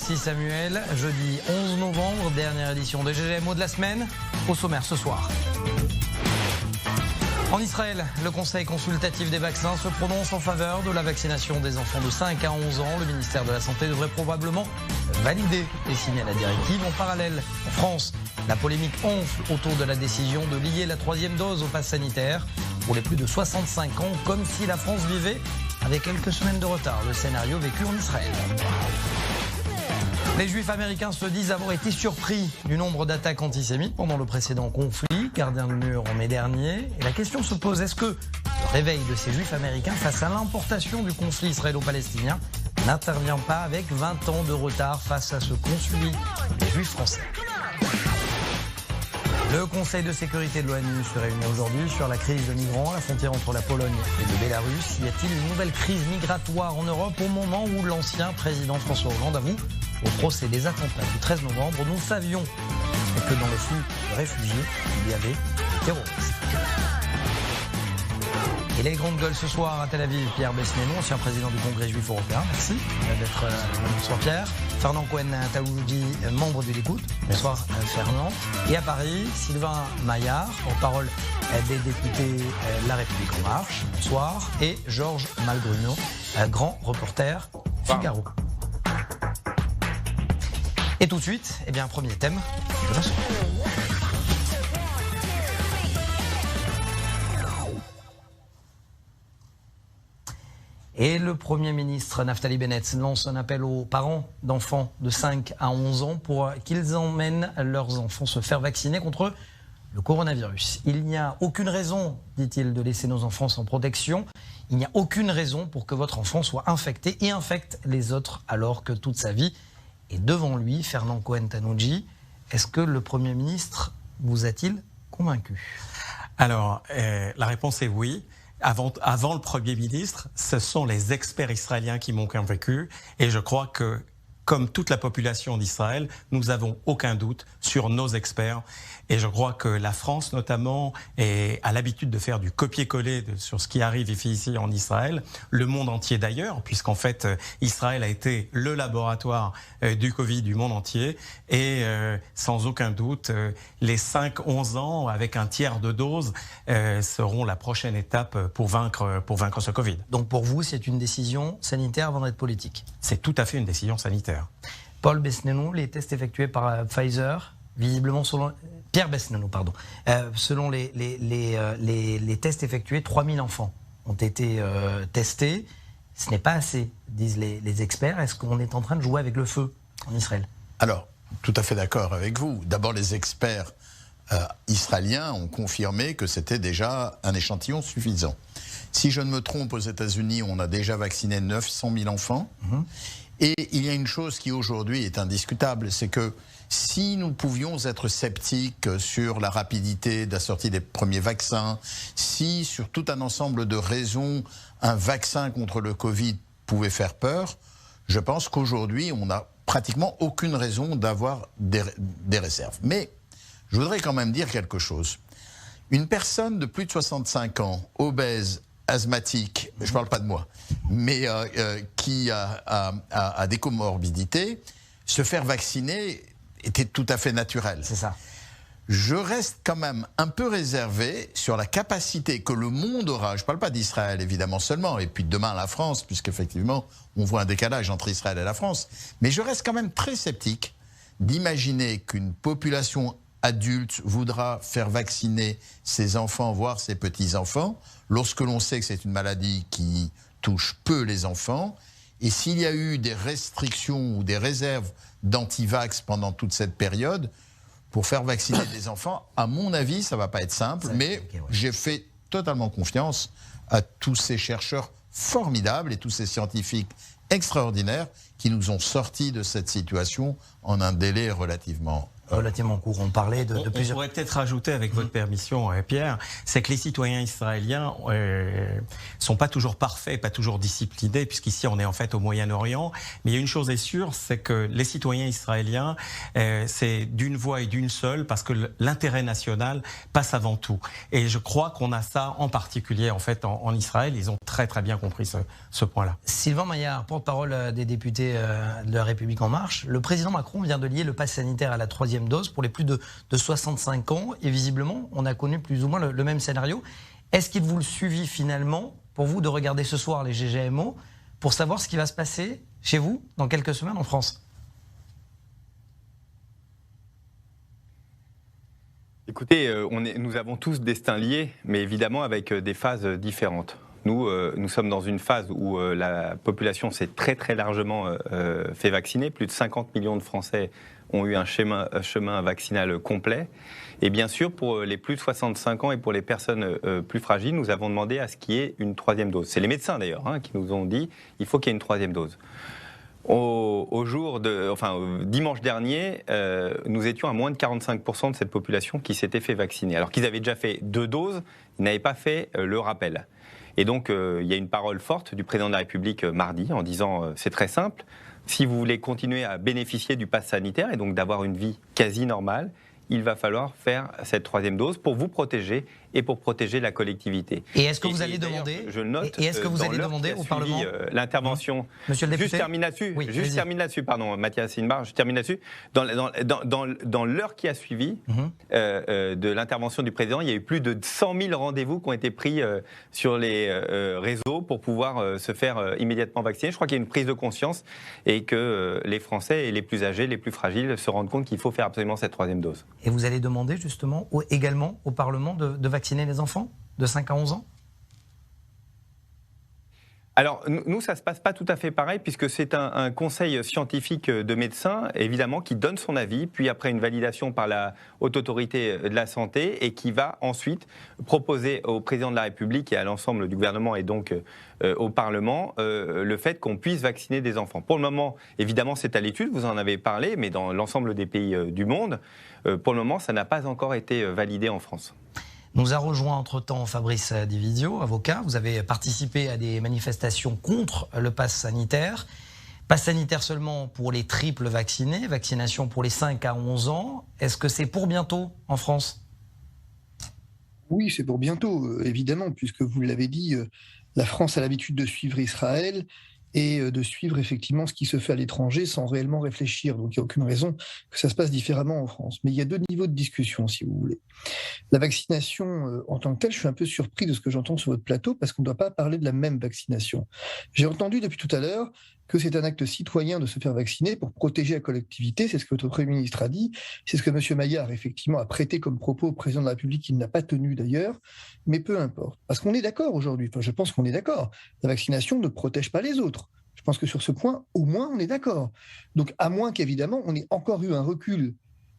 Merci Samuel. Jeudi 11 novembre, dernière édition de GGMO de la semaine. Au sommaire ce soir. En Israël, le Conseil consultatif des vaccins se prononce en faveur de la vaccination des enfants de 5 à 11 ans. Le ministère de la Santé devrait probablement valider et signer la directive. En parallèle, en France, la polémique enfle autour de la décision de lier la 3e dose au pass sanitaire pour les plus de 65 ans, comme si la France vivait avec quelques semaines de retard le scénario vécu en Israël. Les Juifs américains se disent avoir été surpris du nombre d'attaques antisémites pendant le précédent conflit, gardien du mur en mai dernier. Et la question se pose, est-ce que le réveil de ces Juifs américains face à l'importation du conflit israélo-palestinien n'intervient pas avec 20 ans de retard face à ce qu'ont subi les Juifs français? Le Conseil de sécurité de l'ONU se réunit aujourd'hui sur la crise de migrants, la frontière entre la Pologne et le Bélarus. Y a-t-il une nouvelle crise migratoire en Europe au moment où l'ancien président François Hollande avoue au procès des attentats du 13 novembre, nous savions que dans le flux de réfugiés, il y avait des terroristes. Et les grandes gueules ce soir à Tel Aviv, Pierre Besnénou, ancien président du Congrès juif européen. Merci d'être là. Bonsoir Pierre. Fernand Cohen-Taoudi, membre du Likoud. Bonsoir Fernand. Et à Paris, Sylvain Maillard, porte-parole des députés La République En Marche. Bonsoir. Et Georges Malbruno, grand reporter Figaro. Et tout de suite, eh bien, premier thème de la soirée. Et le Premier ministre Naftali Bennett lance un appel aux parents d'enfants de 5 à 11 ans pour qu'ils emmènent leurs enfants se faire vacciner contre le coronavirus. Il n'y a aucune raison, dit-il, de laisser nos enfants sans protection. Il n'y a aucune raison pour que votre enfant soit infecté et infecte les autres alors que toute sa vie est devant lui. Fernand Cohen-Taoudi, est-ce que le Premier ministre vous a-t-il convaincu? Alors, la réponse est oui. Avant le Premier ministre, ce sont les experts israéliens qui m'ont convaincu. Et je crois que, comme toute la population d'Israël, nous n'avons aucun doute sur nos experts. Et je crois que la France, notamment, a l'habitude de faire du copier-coller sur ce qui arrive ici en Israël. Le monde entier d'ailleurs, puisqu'en fait, Israël a été le laboratoire du Covid du monde entier. Et sans aucun doute, les 5-11 ans, avec un tiers de dose, seront la prochaine étape pour vaincre ce Covid. Donc pour vous, c'est une décision sanitaire avant d'être politique? C'est tout à fait une décision sanitaire. Paul Besnénou, les tests effectués par Pfizer, visiblement selon... Pierre Besnénou, pardon. Selon les tests effectués, 3000 enfants ont été testés. Ce n'est pas assez, disent les experts. Est-ce qu'on est en train de jouer avec le feu en Israël? Alors, tout à fait d'accord avec vous. D'abord, les experts israéliens ont confirmé que c'était déjà un échantillon suffisant. Si je ne me trompe, aux États-Unis, on a déjà vacciné 900 000 enfants. Et il y a une chose qui aujourd'hui est indiscutable, c'est que si nous pouvions être sceptiques sur la rapidité de la sortie des premiers vaccins, si sur tout un ensemble de raisons, un vaccin contre le Covid pouvait faire peur, je pense qu'aujourd'hui, on n'a pratiquement aucune raison d'avoir des réserves. Mais je voudrais quand même dire quelque chose. Une personne de plus de 65 ans, obèse, asthmatique, je ne parle pas de moi, mais qui a des comorbidités, se faire vacciner était tout à fait naturel. C'est ça. Je reste quand même un peu réservé sur la capacité que le monde aura, je ne parle pas d'Israël évidemment seulement, et puis demain la France, puisqu'effectivement on voit un décalage entre Israël et la France, mais je reste quand même très sceptique d'imaginer qu'une population adulte voudra faire vacciner ses enfants, voire ses petits-enfants, lorsque l'on sait que c'est une maladie qui touche peu les enfants. Et s'il y a eu des restrictions ou des réserves d'antivax pendant toute cette période, pour faire vacciner des enfants, à mon avis, ça ne va pas être simple, mais j'ai fait totalement confiance à tous ces chercheurs formidables et tous ces scientifiques extraordinaires qui nous ont sortis de cette situation en un délai relativement relativement court. On parlait de plusieurs... On pourrait peut-être rajouter, avec votre permission, Pierre, c'est que les citoyens israéliens sont pas toujours parfaits, pas toujours disciplinés, puisqu'ici on est en fait au Moyen-Orient. Mais il y a une chose est sûre, c'est que les citoyens israéliens, c'est d'une voix et d'une seule, parce que l'intérêt national passe avant tout. Et je crois qu'on a ça en particulier en fait en Israël. Ils ont très très bien compris ce point-là. Sylvain Maillard, porte-parole des députés de la République En Marche. Le président Macron vient de lier le pass sanitaire à la 3e dose pour les plus de 65 ans. Et visiblement, on a connu plus ou moins le même scénario. Est-ce qu'il vous suffit finalement, pour vous, de regarder ce soir les GGMO pour savoir ce qui va se passer chez vous dans quelques semaines en France? Écoutez, nous avons tous destin liés, mais évidemment avec des phases différentes. Nous sommes dans une phase où la population s'est très très largement fait vacciner. Plus de 50 millions de Français ont eu un chemin vaccinal complet. Et bien sûr, pour les plus de 65 ans et pour les personnes plus fragiles, nous avons demandé à ce qu'il y ait une 3e dose. C'est les médecins d'ailleurs qui nous ont dit qu'il faut qu'il y ait une 3e dose. Dimanche dernier, nous étions à moins de 45% de cette population qui s'était fait vacciner. Alors qu'ils avaient déjà fait 2 doses, ils n'avaient pas fait le rappel. Et donc, il y a une parole forte du président de la République mardi en disant c'est très simple, si vous voulez continuer à bénéficier du pass sanitaire et donc d'avoir une vie quasi normale, il va falloir faire cette 3e dose pour vous protéger et pour protéger la collectivité. Et est-ce que vous allez demander, je note, et est-ce que vous allez demander au Parlement l'intervention? Monsieur le député, juste termine là-dessus. Oui, juste termine là-dessus. Pardon, Mathias Inbar. Je termine là-dessus. Dans l'heure qui a suivi de l'intervention du président, il y a eu plus de 100 000 rendez-vous qui ont été pris sur les réseaux pour pouvoir se faire immédiatement vacciner. Je crois qu'il y a une prise de conscience et que les Français et les plus âgés, les plus fragiles, se rendent compte qu'il faut faire absolument cette 3e dose. Et vous allez demander justement également au Parlement de vacciner les enfants de 5 à 11 ans? Alors, nous, ça ne se passe pas tout à fait pareil, puisque c'est un conseil scientifique de médecins, évidemment, qui donne son avis, puis après une validation par la Haute Autorité de la Santé, et qui va ensuite proposer au président de la République et à l'ensemble du gouvernement, et donc au Parlement, le fait qu'on puisse vacciner des enfants. Pour le moment, évidemment, c'est à l'étude, vous en avez parlé, mais dans l'ensemble des pays du monde, pour le moment, ça n'a pas encore été validé en France. Nous a rejoint entre-temps Fabrice Divisio, avocat. Vous avez participé à des manifestations contre le pass sanitaire. Pass sanitaire seulement pour les triples vaccinés, vaccination pour les 5 à 11 ans. Est-ce que c'est pour bientôt en France? Oui, c'est pour bientôt, évidemment, puisque vous l'avez dit, la France a l'habitude de suivre Israël et de suivre effectivement ce qui se fait à l'étranger sans réellement réfléchir. Donc il n'y a aucune raison que ça se passe différemment en France. Mais il y a 2 niveaux de discussion, si vous voulez. La vaccination en tant que telle, je suis un peu surpris de ce que j'entends sur votre plateau, parce qu'on ne doit pas parler de la même vaccination. J'ai entendu depuis tout à l'heure que c'est un acte citoyen de se faire vacciner pour protéger la collectivité, c'est ce que votre Premier ministre a dit, c'est ce que M. Maillard, effectivement, a prêté comme propos au président de la République, qu'il n'a pas tenu d'ailleurs, mais peu importe. Parce qu'on est d'accord aujourd'hui, enfin, je pense qu'on est d'accord, la vaccination ne protège pas les autres. Je pense que sur ce point, au moins, on est d'accord. Donc, à moins qu'évidemment, on ait encore eu un recul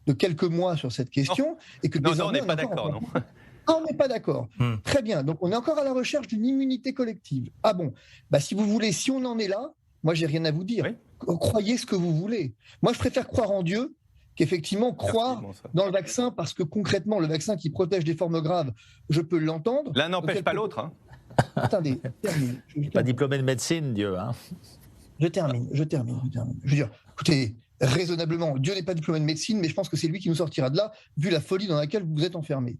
de quelques mois sur cette question, et que non, on n'est pas d'accord, non. Ah, on n'est pas d'accord. Très bien, donc on est encore à la recherche d'une immunité collective. Ah bon, bah, si vous voulez, si on en est là, moi, j'ai rien à vous dire. Oui. Croyez ce que vous voulez. Moi, je préfère croire en Dieu qu'effectivement croire dans le vaccin, parce que concrètement, le vaccin qui protège des formes graves, je peux l'entendre. L'un n'empêche pas l'autre. Hein. Attendez, termine. Pas diplômé de médecine, Dieu. Hein. Je termine. Je veux dire, écoutez, raisonnablement, Dieu n'est pas diplômé de médecine, mais je pense que c'est lui qui nous sortira de là, vu la folie dans laquelle vous êtes enfermés.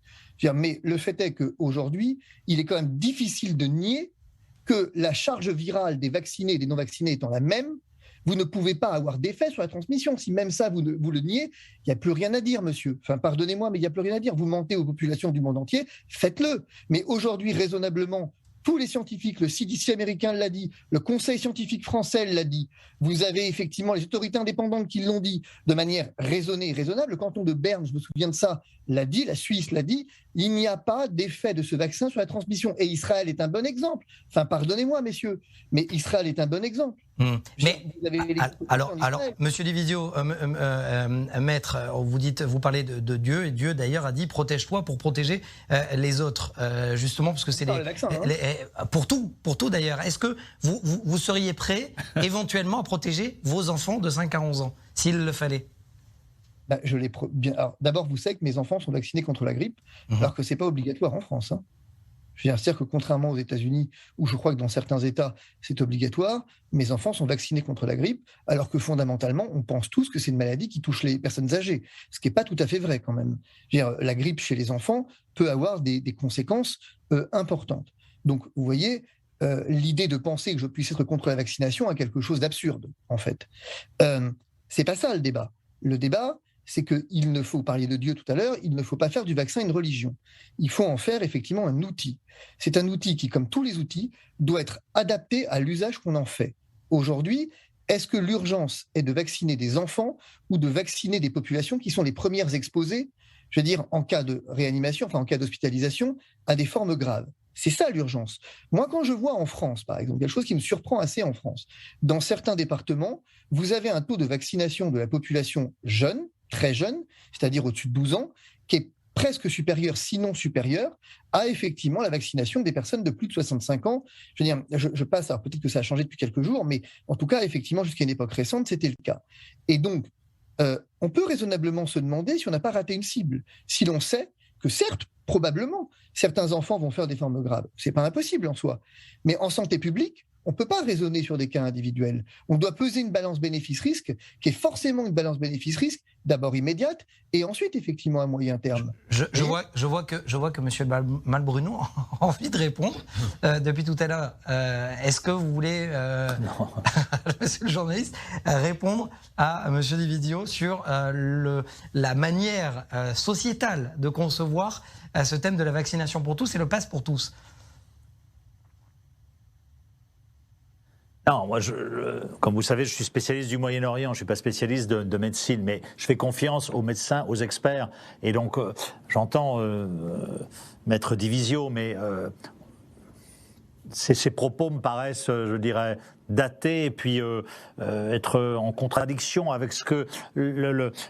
Mais le fait est qu'aujourd'hui, il est quand même difficile de nier que la charge virale des vaccinés et des non-vaccinés étant la même, vous ne pouvez pas avoir d'effet sur la transmission. Si même ça, vous le niez, il n'y a plus rien à dire, monsieur. Enfin, pardonnez-moi, mais il n'y a plus rien à dire. Vous mentez aux populations du monde entier, faites-le. Mais aujourd'hui, raisonnablement, tous les scientifiques, le CDC américain l'a dit, le Conseil scientifique français l'a dit, vous avez effectivement les autorités indépendantes qui l'ont dit de manière raisonnée et raisonnable. Le canton de Berne, je me souviens de ça, l'a dit, la Suisse l'a dit, il n'y a pas d'effet de ce vaccin sur la transmission. Et Israël est un bon exemple. Enfin, pardonnez-moi, messieurs, mais Israël est un bon exemple. Mais alors, Monsieur Divisio, maître, vous parlez de Dieu, et Dieu d'ailleurs a dit protège-toi pour protéger les autres, justement parce que c'est pour tout d'ailleurs. Est-ce que vous seriez prêt éventuellement à protéger vos enfants de 5 à 11 ans s'il le fallait? Bah, bien. D'abord, vous savez que mes enfants sont vaccinés contre la grippe, alors que c'est pas obligatoire en France. Hein. Je veux dire, c'est-à-dire que contrairement aux États-Unis, où je crois que dans certains États c'est obligatoire, mes enfants sont vaccinés contre la grippe, alors que fondamentalement, on pense tous que c'est une maladie qui touche les personnes âgées, ce qui n'est pas tout à fait vrai quand même. Je veux dire, la grippe chez les enfants peut avoir des conséquences importantes. Donc, vous voyez, l'idée de penser que je puisse être contre la vaccination a quelque chose d'absurde, en fait. C'est pas ça le débat. Le débat, c'est qu'il ne faut, parler de Dieu tout à l'heure, il ne faut pas faire du vaccin une religion. Il faut en faire effectivement un outil. C'est un outil qui, comme tous les outils, doit être adapté à l'usage qu'on en fait. Aujourd'hui, est-ce que l'urgence est de vacciner des enfants ou de vacciner des populations qui sont les premières exposées, je veux dire, en cas de réanimation, enfin en cas d'hospitalisation, à des formes graves? C'est ça l'urgence. Moi, quand je vois en France, par exemple, quelque chose qui me surprend assez en France, dans certains départements, vous avez un taux de vaccination de la population jeune, très jeune, c'est-à-dire au-dessus de 12 ans, qui est presque supérieur, sinon supérieur, à effectivement la vaccination des personnes de plus de 65 ans. Je veux dire, je passe, alors peut-être que ça a changé depuis quelques jours, mais en tout cas, effectivement, jusqu'à une époque récente, c'était le cas. Et donc, on peut raisonnablement se demander si on n'a pas raté une cible. Si l'on sait que certes, probablement, certains enfants vont faire des formes graves. C'est pas impossible en soi. Mais en santé publique, on ne peut pas raisonner sur des cas individuels. On doit peser une balance bénéfice-risque qui est forcément une balance bénéfice-risque, d'abord immédiate, et ensuite effectivement à moyen terme. Je vois que M. Malbruno a envie de répondre depuis tout à l'heure. Est-ce que vous voulez, monsieur le journaliste, répondre à M. Dividio sur la manière sociétale de concevoir ce thème de la vaccination pour tous et le pass pour tous? Non, moi, comme vous savez, je suis spécialiste du Moyen-Orient, je ne suis pas spécialiste de médecine, mais je fais confiance aux médecins, aux experts. Et donc, j'entends Maître Divisio, mais ces propos me paraissent, je dirais, datés et puis être en contradiction avec ce que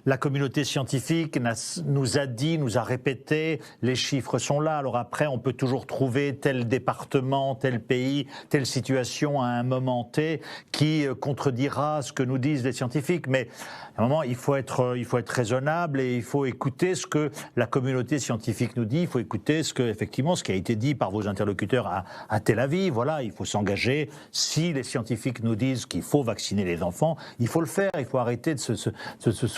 la communauté scientifique nous a dit, nous a répété. Les chiffres sont là. Alors après, on peut toujours trouver tel département, tel pays, telle situation à un moment T qui contredira ce que nous disent les scientifiques. Mais à un moment, il faut être raisonnable et il faut écouter ce que la communauté scientifique nous dit. Il faut écouter ce qui a été dit par vos interlocuteurs à Tel Aviv. Voilà, il faut s'engager. Si les scientifiques nous disent qu'il faut vacciner les enfants, il faut le faire. Il faut arrêter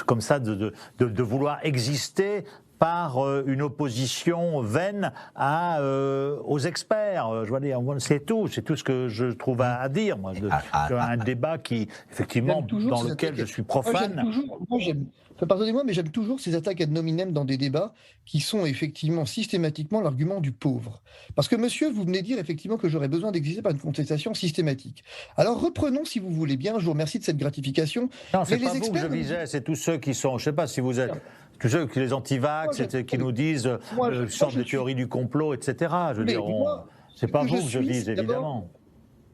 comme ça de vouloir exister par une opposition vaine aux experts. Je veux dire, c'est tout ce que je trouve à dire. Moi, un débat qui, effectivement, dans lequel je suis profane. Pardonnez-moi, mais j'aime toujours ces attaques ad nominem dans des débats qui sont effectivement systématiquement l'argument du pauvre. Parce que monsieur, vous venez dire effectivement que j'aurais besoin d'exister par une contestation systématique. Alors reprenons, si vous voulez bien, je vous remercie de cette gratification. Non, c'est pas vous que je visais, c'est tous ceux qui sont, je ne sais pas si vous êtes, tous ceux qui les anti-vax, qui nous disent sorte de théorie du complot, etc. Je veux dire, c'est pas vous que je vise, évidemment.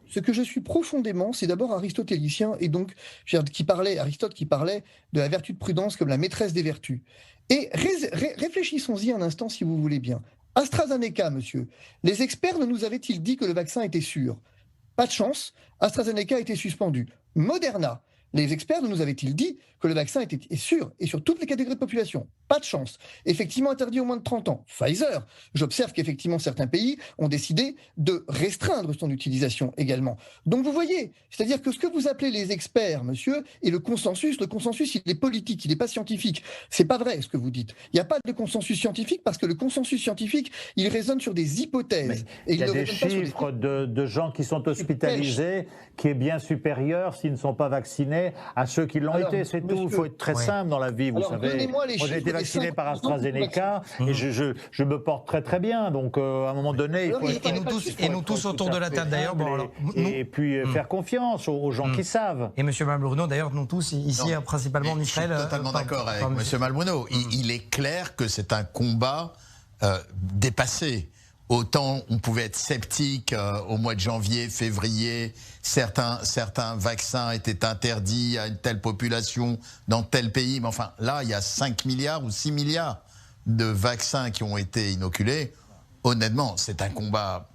Ce que je suis profondément, c'est d'abord aristotélicien, et donc Aristote qui parlait de la vertu de prudence comme la maîtresse des vertus. Et réfléchissons-y un instant si vous voulez bien. AstraZeneca, monsieur, les experts ne nous avaient-ils dit que le vaccin était sûr? Pas de chance, AstraZeneca a été suspendu. Moderna, les experts nous avaient-ils dit que le vaccin est sûr et sur toutes les catégories de population? Pas de chance. Effectivement interdit aux moins de 30 ans. Pfizer, j'observe qu'effectivement certains pays ont décidé de restreindre son utilisation également. Donc vous voyez, c'est-à-dire que ce que vous appelez les experts, monsieur, et le consensus il est politique, il n'est pas scientifique. C'est pas vrai ce que vous dites. Il n'y a pas de consensus scientifique parce que le consensus scientifique, il résonne sur des hypothèses. Et il y a des chiffres de gens qui sont hospitalisés qui est bien supérieur s'ils ne sont pas vaccinés à ceux qui l'ont été, c'est tout. Il faut être très simple dans la vie, vous savez. Moi, j'ai été vacciné par AstraZeneca et je me porte très très bien. Donc, à un moment donné, il faut et nous tous autour de la table d'ailleurs. Et puis faire confiance aux gens qui savent. Et M. Malbruno, d'ailleurs, nous tous ici, principalement en Israël. Je suis totalement d'accord avec M. Malbruno. Il est clair que c'est un combat dépassé. Autant on pouvait être sceptique au mois de janvier, février, certains vaccins étaient interdits à une telle population dans tel pays, mais enfin là il y a 5 milliards ou 6 milliards de vaccins qui ont été inoculés. Honnêtement, c'est un combat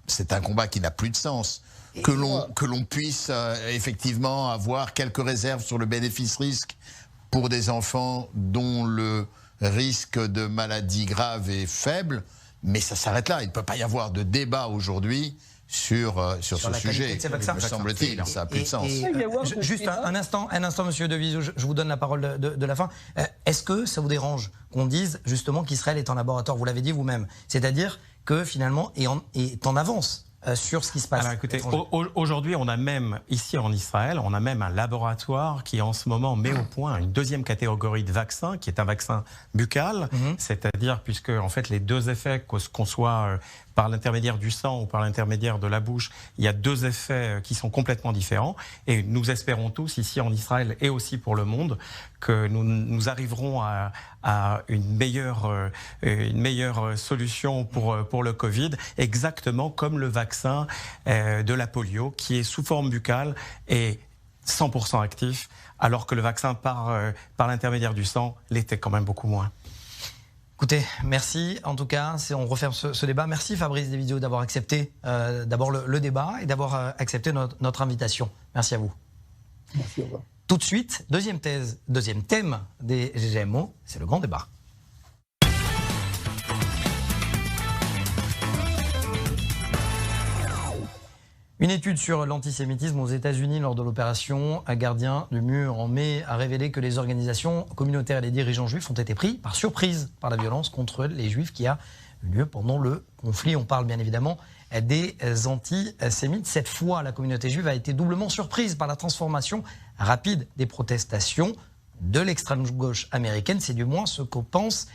qui n'a plus de sens. Que l'on puisse effectivement avoir quelques réserves sur le bénéfice-risque pour des enfants dont le risque de maladie grave est faible, mais ça s'arrête là. Il ne peut pas y avoir de débat aujourd'hui sur ce sujet. Me semble-t-il, ça n'a plus de sens. Juste un instant, Monsieur Devizou, je vous donne la parole de la fin. Est-ce que ça vous dérange qu'on dise justement qu'Israël est un laboratoire? Vous l'avez dit vous-même. C'est-à-dire que finalement est en avance sur ce qui se passe. Alors écoutez, aujourd'hui, on a même, ici en Israël, on a même un laboratoire qui en ce moment met au point une deuxième catégorie de vaccin, qui est un vaccin buccal, c'est-à-dire puisque en fait les deux effets, qu'on soit par l'intermédiaire du sang ou par l'intermédiaire de la bouche, il y a deux effets qui sont complètement différents. Et nous espérons tous, ici en Israël et aussi pour le monde, que nous arriverons à une meilleure solution pour le Covid, exactement comme le vaccin de la polio, qui est sous forme buccale et 100% actif, alors que le vaccin par l'intermédiaire du sang l'était quand même beaucoup moins. Écoutez, merci. En tout cas, on referme ce débat. Merci Fabrice Devizou d'avoir accepté d'abord le débat et d'avoir accepté notre invitation. Merci à vous. Merci, au revoir. Tout de suite, deuxième thème des GGMO, c'est le grand débat. Une étude sur l'antisémitisme aux États-Unis lors de l'opération Gardien du Mur en mai a révélé que les organisations communautaires et les dirigeants juifs ont été pris par surprise par la violence contre les juifs qui a eu lieu pendant le conflit. On parle bien évidemment des antisémites. Cette fois, la communauté juive a été doublement surprise par la transformation rapide des protestations de l'extrême gauche américaine. C'est du moins ce que pensent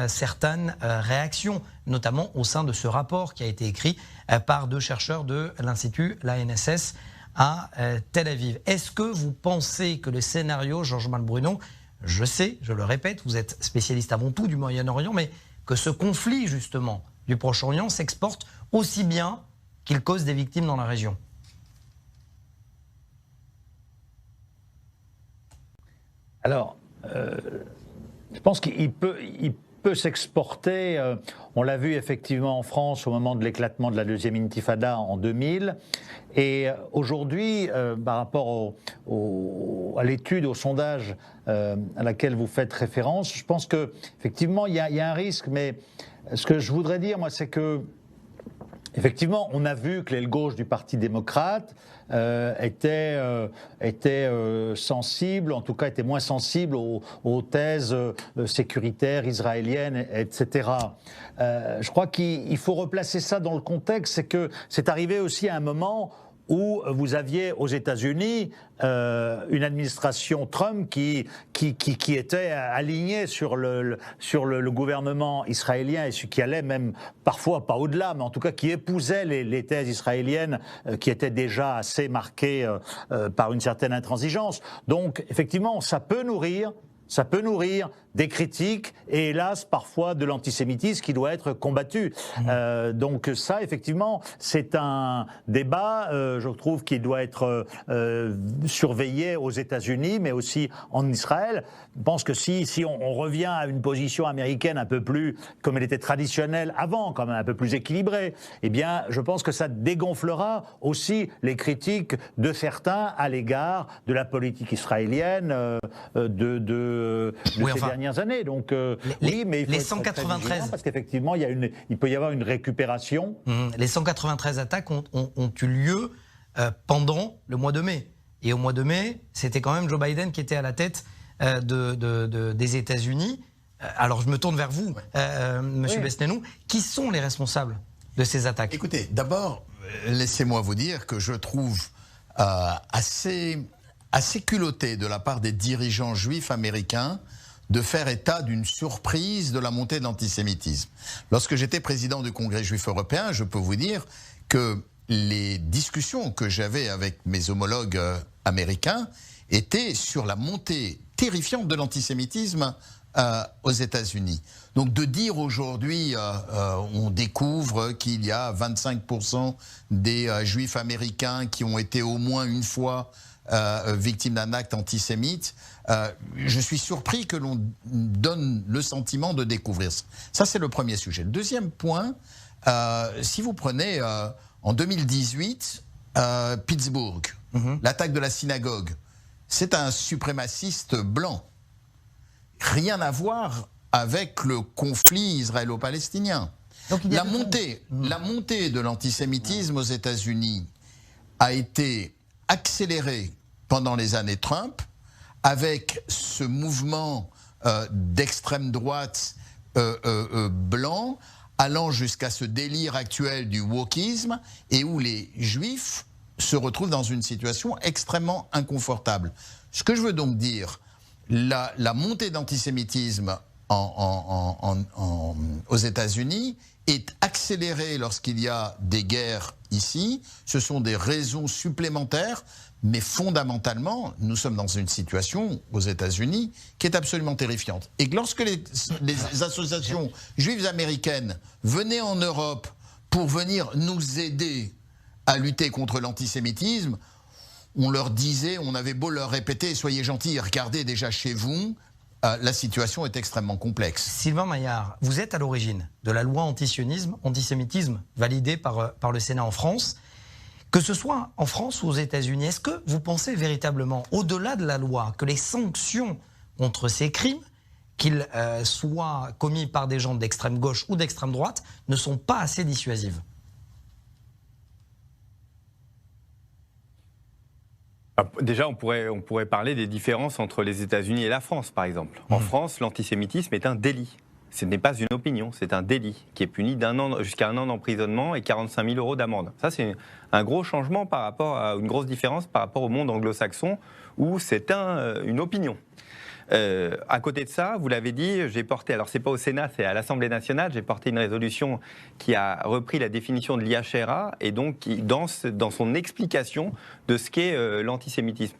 certaines réactions, notamment au sein de ce rapport qui a été écrit par deux chercheurs de l'Institut, l'ANSS, à Tel Aviv. Est-ce que vous pensez que le scénario, Georges Malbruno, je sais, je le répète, vous êtes spécialiste avant tout du Moyen-Orient, mais que ce conflit justement du Proche-Orient s'exporte aussi bien qu'il cause des victimes dans la région? Alors, je pense qu'il peut s'exporter. On l'a vu effectivement en France au moment de l'éclatement de la deuxième intifada en 2000. Et aujourd'hui, par rapport à l'étude, au sondage à laquelle vous faites référence, je pense qu'effectivement, il y a un risque. Mais ce que je voudrais dire, moi, c'est que effectivement, on a vu que l'aile gauche du Parti démocrate était sensible, en tout cas était moins sensible aux thèses sécuritaires israéliennes, etc. Je crois qu'il faut replacer ça dans le contexte, c'est que c'est arrivé aussi à un moment où vous aviez aux États-Unis une administration Trump qui était alignée sur le gouvernement israélien et qui allait même parfois pas au-delà, mais en tout cas qui épousait les thèses israéliennes qui étaient déjà assez marquées par une certaine intransigeance. Donc effectivement, ça peut nourrir des critiques et hélas parfois de l'antisémitisme qui doit être combattu. Donc ça, effectivement, c'est un débat, je trouve, qui doit être surveillé aux États-Unis, mais aussi en Israël. Je pense que si on revient à une position américaine un peu plus, comme elle était traditionnelle avant, quand même un peu plus équilibrée, eh bien, je pense que ça dégonflera aussi les critiques de certains à l'égard de la politique israélienne de ces dernières années. Donc oui, mais il faut les être 193 parce qu'effectivement il peut y avoir une récupération. Les 193 attaques ont eu lieu pendant le mois de mai. Et au mois de mai, c'était quand même Joe Biden qui était à la tête des États-Unis. Alors je me tourne vers vous, Monsieur Besnénou. Qui sont les responsables de ces attaques? Écoutez, d'abord, laissez-moi vous dire que je trouve assez culotté de la part des dirigeants juifs américains de faire état d'une surprise de la montée de l'antisémitisme. Lorsque j'étais président du Congrès juif européen, je peux vous dire que les discussions que j'avais avec mes homologues américains étaient sur la montée terrifiante de l'antisémitisme aux États-Unis. Donc de dire aujourd'hui, on découvre qu'il y a 25% des juifs américains qui ont été au moins une fois victimes d'un acte antisémite, je suis surpris que l'on donne le sentiment de découvrir ça. Ça, c'est le premier sujet. Le deuxième point, si vous prenez en 2018, Pittsburgh, l'attaque de la synagogue, c'est un suprémaciste blanc. Rien à voir avec le conflit israélo-palestinien. La montée de l'antisémitisme aux États-Unis a été accélérée pendant les années Trump avec ce mouvement d'extrême droite blanc allant jusqu'à ce délire actuel du wokisme et où les juifs se retrouvent dans une situation extrêmement inconfortable. Ce que je veux donc dire, la montée d'antisémitisme aux États-Unis est accélérée lorsqu'il y a des guerres ici. Ce sont des raisons supplémentaires, mais fondamentalement, nous sommes dans une situation aux États-Unis qui est absolument terrifiante. Et lorsque les associations juives américaines venaient en Europe pour venir nous aider à lutter contre l'antisémitisme, on leur disait, on avait beau leur répéter, soyez gentils, regardez déjà chez vous, la situation est extrêmement complexe. Sylvain Maillard, vous êtes à l'origine de la loi antisémitisme validée par le Sénat en France. Que ce soit en France ou aux États-Unis, est-ce que vous pensez véritablement, au-delà de la loi, que les sanctions contre ces crimes, qu'ils soient commis par des gens d'extrême gauche ou d'extrême droite, ne sont pas assez dissuasives ? Déjà, on pourrait parler des différences entre les États-Unis et la France, par exemple. En France, l'antisémitisme est un délit. Ce n'est pas une opinion, c'est un délit qui est puni jusqu'à 1 an d'emprisonnement et 45 000 € d'amende. Ça, c'est un gros changement une grosse différence par rapport au monde anglo-saxon où c'est une opinion. À côté de ça, vous l'avez dit, j'ai porté, alors c'est pas au Sénat, c'est à l'Assemblée nationale, j'ai porté une résolution qui a repris la définition de l'IHRA et donc dans son explication de ce qu'est l'antisémitisme.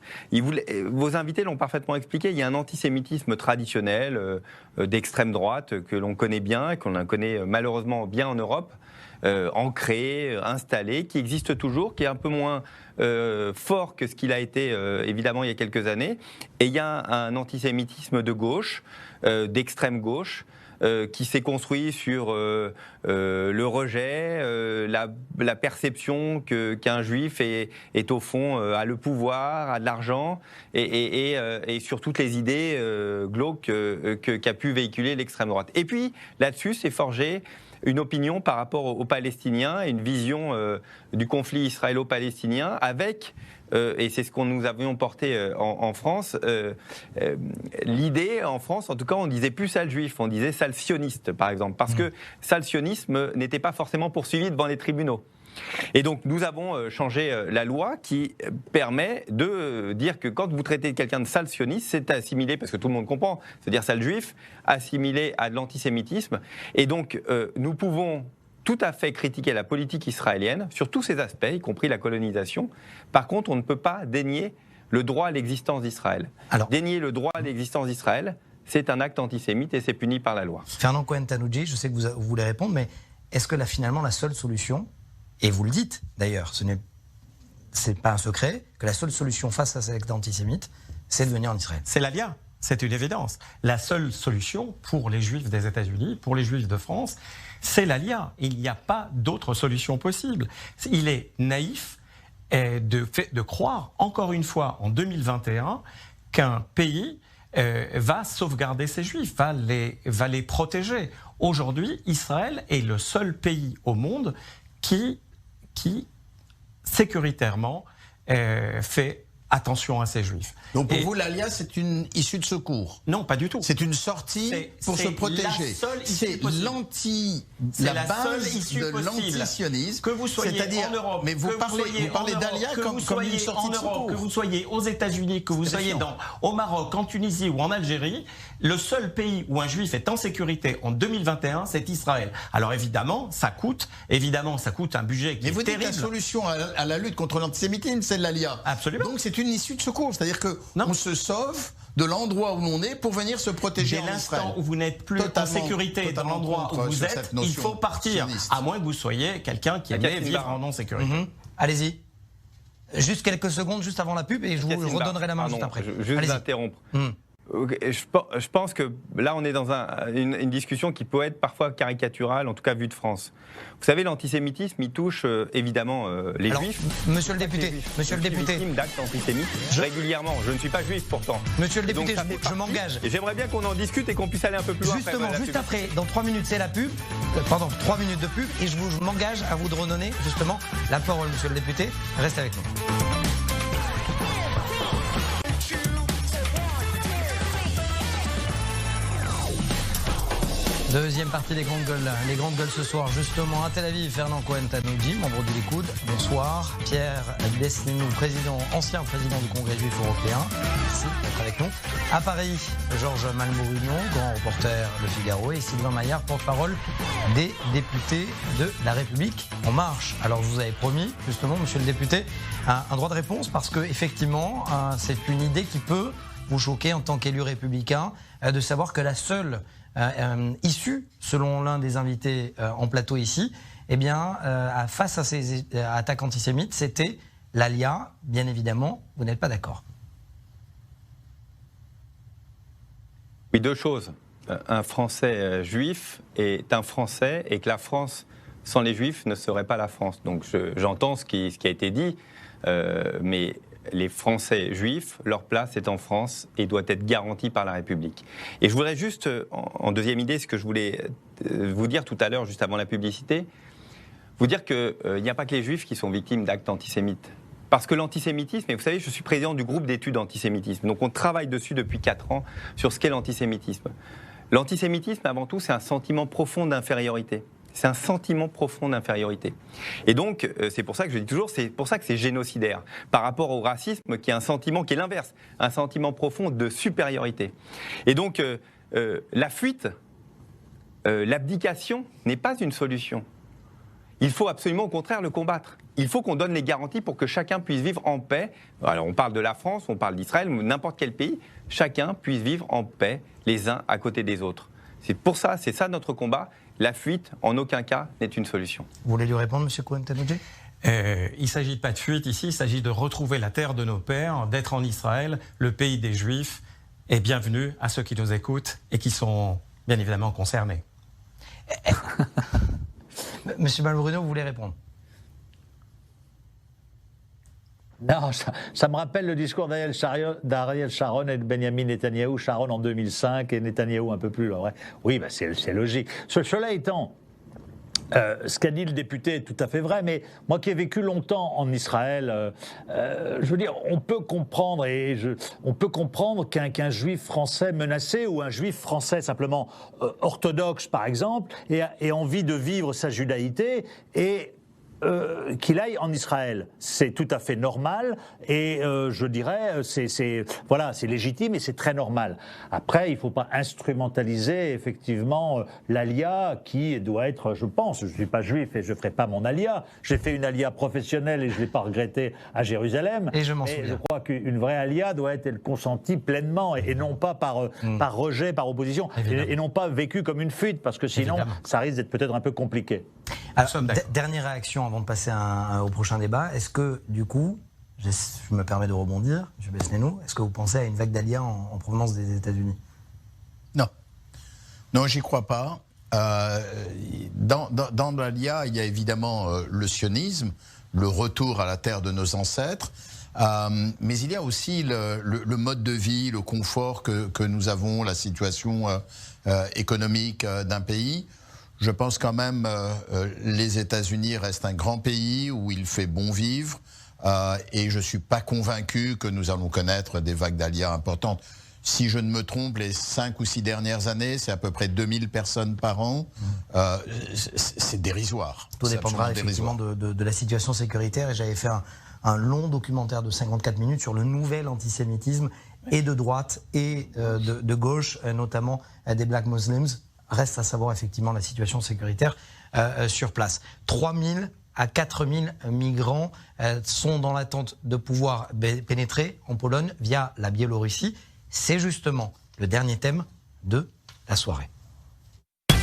Vos invités l'ont parfaitement expliqué, il y a un antisémitisme traditionnel d'extrême droite que l'on connaît bien, qu'on connaît malheureusement bien en Europe, ancré, installé, qui existe toujours, qui est un peu moins fort que ce qu'il a été évidemment il y a quelques années. Et il y a un antisémitisme de gauche, d'extrême gauche, qui s'est construit sur le rejet, la perception qu'un juif est au fond a le pouvoir, a de l'argent et sur toutes les idées glauques qu'a pu véhiculer l'extrême droite. Et puis là-dessus s'est forgé une opinion par rapport aux Palestiniens et une vision du conflit israélo-palestinien avec, et c'est ce que nous avions porté en France, l'idée en France, en tout cas on disait plus sale juif, on disait sale sioniste par exemple, parce que sale sionisme n'était pas forcément poursuivi devant les tribunaux. Et donc nous avons changé la loi qui permet de dire que quand vous traitez quelqu'un de sale sioniste, c'est assimilé, parce que tout le monde comprend, c'est-à-dire sale juif, assimilé à de l'antisémitisme. Et donc nous pouvons tout à fait critiquer la politique israélienne sur tous ses aspects, y compris la colonisation. Par contre, on ne peut pas dénier le droit à l'existence d'Israël. Alors, dénier le droit à l'existence d'Israël, c'est un acte antisémite et c'est puni par la loi. Fernand Cohen-Tanoudji, je sais que vous voulez répondre, mais est-ce que là, finalement, la seule solution, et vous le dites d'ailleurs, c'est pas un secret, que la seule solution face à cet acte antisémite, c'est de venir en Israël. C'est l'ALIA, c'est une évidence. La seule solution pour les Juifs des États-Unis, pour les Juifs de France, c'est l'ALIA. Il n'y a pas d'autre solution possible. Il est naïf de croire, encore une fois, en 2021, qu'un pays va sauvegarder ses Juifs, va les protéger. Aujourd'hui, Israël est le seul pays au monde qui sécuritairement fait attention à ces Juifs. Donc pour vous, l'ALIA, c'est une issue de secours? Non, pas du tout. C'est une sortie pour se protéger. C'est la base de l'antisionisme. Que vous soyez en Europe, mais vous parlez d'ALIA comme une sortie de secours. Que vous soyez aux États-Unis, que vous soyez au Maroc, en Tunisie ou en Algérie, le seul pays où un Juif est en sécurité en 2021, c'est Israël. Alors évidemment, ça coûte un budget qui est terrible. Mais vous dites que la solution à la lutte contre l'antisémitisme, c'est l'ALIA. Absolument. Donc c'est une issue de secours, c'est-à-dire qu'on se sauve de l'endroit où l'on est pour venir se protéger en Israël. Dès l'instant où vous n'êtes plus en sécurité dans l'endroit où vous êtes, il faut partir, à moins que vous soyez quelqu'un qui aime vivre en non-sécurité. Allez-y. Juste quelques secondes, juste avant la pub, et je vous redonnerai la main juste après. Juste d'interrompre. Je pense que là, on est dans une discussion qui peut être parfois caricaturale, en tout cas vue de France. Vous savez, l'antisémitisme, il touche évidemment les Juifs. Monsieur le député, je suis victime d'actes antisémites régulièrement. Je ne suis pas juif pourtant. Monsieur le député, je m'engage. Et j'aimerais bien qu'on en discute et qu'on puisse aller un peu plus loin. Justement, juste après, dans 3 minutes, c'est la pub. Pardon, 3 minutes de pub. Et je m'engage à vous de redonner justement la parole, monsieur le député. Restez avec nous. Deuxième partie des grandes gueules. Les grandes gueules ce soir, justement, à Tel Aviv, Fernand Cohen-Tanoudji, membre du Likoud. Bonsoir. Pierre Desnenou, ancien président du Congrès juif européen. Merci d'être avec nous. À Paris, Georges Malmorino, grand reporter Le Figaro. Et Sylvain Maillard, porte-parole des députés de La République En Marche. Alors, je vous avais promis, justement, monsieur le député, un droit de réponse parce que, effectivement, c'est une idée qui peut vous choquer en tant qu'élu républicain de savoir que la seule issue, selon l'un des invités en plateau ici, eh bien, face à ces attaques antisémites, c'était l'ALIA. Bien évidemment, vous n'êtes pas d'accord. Oui, 2 choses. Un Français juif est un Français et que la France, sans les Juifs, ne serait pas la France. Donc j'entends ce qui a été dit, mais les Français juifs, leur place est en France et doit être garantie par la République. Et je voudrais juste, en deuxième idée, ce que je voulais vous dire tout à l'heure, juste avant la publicité, vous dire qu'il n'y a pas que les Juifs qui sont victimes d'actes antisémites. Parce que l'antisémitisme, et vous savez, je suis président du groupe d'études antisémitisme, donc on travaille dessus depuis 4 ans sur ce qu'est l'antisémitisme. L'antisémitisme, avant tout, c'est un sentiment profond d'infériorité. C'est un sentiment profond d'infériorité. Et donc, c'est pour ça que je dis toujours, c'est pour ça que c'est génocidaire, par rapport au racisme qui est un sentiment qui est l'inverse, un sentiment profond de supériorité. Et donc, la fuite, l'abdication n'est pas une solution. Il faut absolument au contraire le combattre. Il faut qu'on donne les garanties pour que chacun puisse vivre en paix. Alors on parle de la France, on parle d'Israël, n'importe quel pays, chacun puisse vivre en paix les uns à côté des autres. C'est pour ça, c'est ça notre combat. La fuite, en aucun cas, n'est une solution. Vous voulez lui répondre, M. Cohen-Tanoudji ? Il ne s'agit pas de fuite ici, il s'agit de retrouver la terre de nos pères, d'être en Israël, le pays des Juifs, et bienvenue à ceux qui nous écoutent et qui sont bien évidemment concernés. Monsieur Malmorino, vous voulez répondre ? Non, ça me rappelle le discours d'Ariel Sharon et de Benjamin Netanyahou. Sharon en 2005 et Netanyahou un peu plus loin. Oui, bah c'est logique. Cela étant, ce qu'a dit le député est tout à fait vrai, mais moi qui ai vécu longtemps en Israël, je veux dire, on peut comprendre qu'un juif français menacé ou un juif français simplement orthodoxe, par exemple, ait envie de vivre sa judaïté et qu'il aille en Israël. C'est tout à fait normal et je dirais c'est légitime et c'est très normal. Après, il ne faut pas instrumentaliser effectivement l'ALIA qui doit être, je pense, je ne suis pas juif et je ne ferai pas mon ALIA. J'ai fait une ALIA professionnelle et je ne l'ai pas regretté à Jérusalem. Et je m'en souviens. Je crois qu'une vraie ALIA doit être consentie pleinement et non pas par rejet, par opposition et non pas vécue comme une fuite parce que sinon ça risque d'être peut-être un peu compliqué. Alors, dernière réaction avant de passer au prochain débat. Est-ce que, du coup, je me permets de rebondir, M. Besnénou, est-ce que vous pensez à une vague d'ALIA en provenance des États-Unis ? Non. Non, j'y crois pas. Dans l'ALIA, il y a évidemment le sionisme, le retour à la terre de nos ancêtres, mais il y a aussi le mode de vie, le confort que nous avons, la situation économique d'un pays. Je pense quand même les États-Unis restent un grand pays où il fait bon vivre et je ne suis pas convaincu que nous allons connaître des vagues d'ALIA importantes. Si je ne me trompe, les 5 ou 6 dernières années, c'est à peu près 2000 personnes par an. C'est dérisoire. Tout dépendra effectivement de la situation sécuritaire et j'avais fait un long documentaire de 54 minutes sur le nouvel antisémitisme et de droite et de gauche, notamment des Black Muslims. Reste à savoir effectivement la situation sécuritaire sur place. 3000 à 4000 migrants sont dans l'attente de pouvoir pénétrer en Pologne via la Biélorussie. C'est justement le dernier thème de la soirée. Non,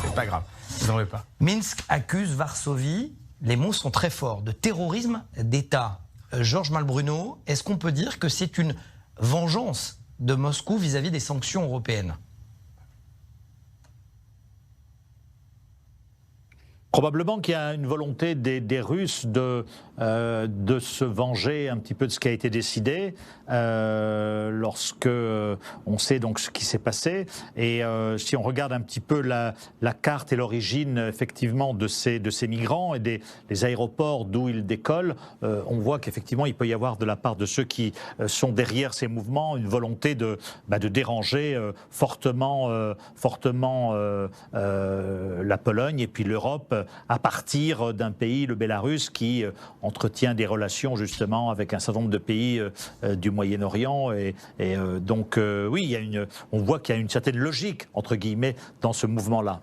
c'est pas grave, vous n'en voulez pas. Minsk accuse Varsovie, les mots sont très forts, de terrorisme d'État. Georges Malbruno, est-ce qu'on peut dire que c'est une vengeance de Moscou vis-à-vis des sanctions européennes ? Probablement qu'il y a une volonté des Russes de se venger un petit peu de ce qui a été décidé lorsque on sait donc ce qui s'est passé. Et si on regarde un petit peu la carte et l'origine effectivement de ces migrants et des aéroports d'où ils décollent, on voit qu'effectivement il peut y avoir de la part de ceux qui sont derrière ces mouvements une volonté de déranger fortement la Pologne et puis l'Europe à partir d'un pays, le Bélarus, qui entretient des relations justement avec un certain nombre de pays du Moyen-Orient. Donc oui, on voit qu'il y a une certaine logique, entre guillemets, dans ce mouvement-là.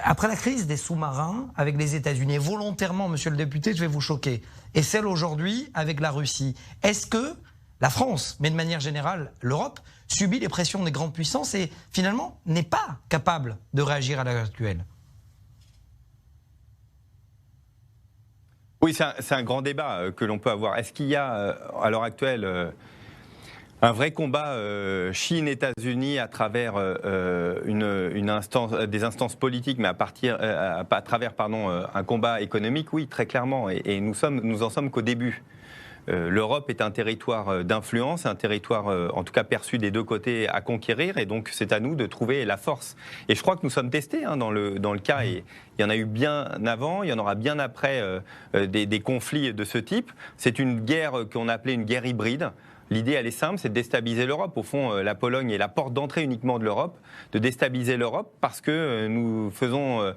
Après la crise des sous-marins avec les États-Unis, et volontairement, monsieur le député, je vais vous choquer, et celle aujourd'hui avec la Russie, est-ce que la France, mais de manière générale l'Europe, subit les pressions des grandes puissances et finalement n'est pas capable de réagir à l'heure actuelle ? Oui, c'est un grand débat que l'on peut avoir. Est-ce qu'il y a, à l'heure actuelle, un vrai combat Chine-États-Unis à travers des instances politiques, mais à travers un combat économique? Oui, très clairement. Et nous en sommes qu'au début. L'Europe est un territoire d'influence, un territoire en tout cas perçu des deux côtés à conquérir, et donc c'est à nous de trouver la force. Et je crois que nous sommes testés dans le cas, et il y en a eu bien avant, il y en aura bien après des conflits de ce type. C'est une guerre qu'on a appelée une guerre hybride. L'idée, elle est simple, c'est de déstabiliser l'Europe. Au fond, la Pologne est la porte d'entrée uniquement de l'Europe, de déstabiliser l'Europe parce que nous faisons